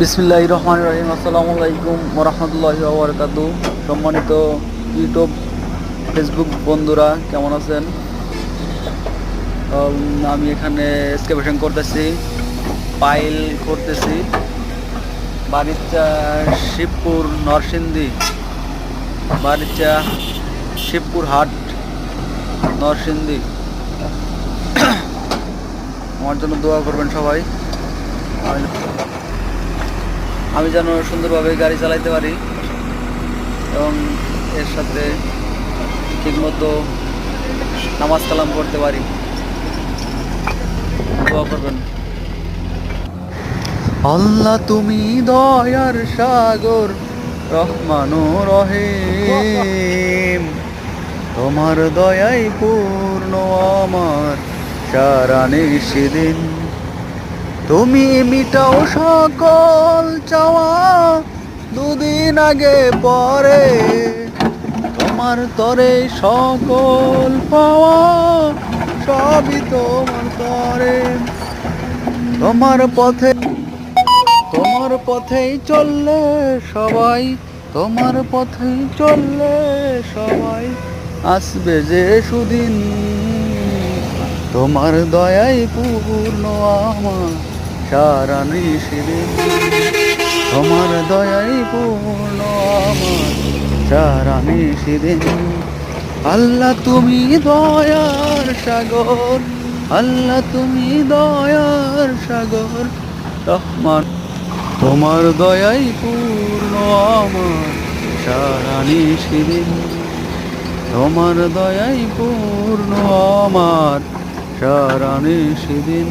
বিসমিল্লাহির রহমানির রহিম। আসসালামু আলাইকুম ওয়া রাহমাতুল্লাহি ওয়া বারাকাতুহু। সম্মানিত ইউটিউব ফেসবুক বন্ধুরা কেমন আছেন? আমি এখানে এক্সকাভেশন করতেছি, পাইল করতেছি। বারিচা শিবপুর নরসিংদী, বারিচা শিবপুর হাট নরসিংদী। আমার জন্য দোয়া করবেন সবাই, আমি যেন সুন্দরভাবে গাড়ি চালাইতে পারি এবং এর সাথে ঠিকমতো নামাজ কালাম করতে পারি। দোয়া করবেন। আল্লাহ তুমি দয়ার সাগর, রহমানুর রহিম। তোমার দয়াই পূর্ণ আমার সারা নিশিদিন। তুমি মিটাও সকল চাওয়া, দুদিন আগে পরে তোমার তরে সকল পাওয়া, সবই তোমার তরে। তোমার পথেই চললে সবাই, তোমার পথেই চললে সবাই, আসবে যে সুদিন। তোমার দয়াই পূর্ণ আমার সারা নিশিদিন। তোমার দয়াই পূর্ণ আমার সারা নিশিদিন। আল্লাহ তুমি দয়ার সাগর, আল্লাহ তুমি দয়ার সাগর, রহমান। তোমার দয়াই পূর্ণ আমার সারা নিশিদিন। তোমার দয়াই পূর্ণ আমার সারা নিশিদিন।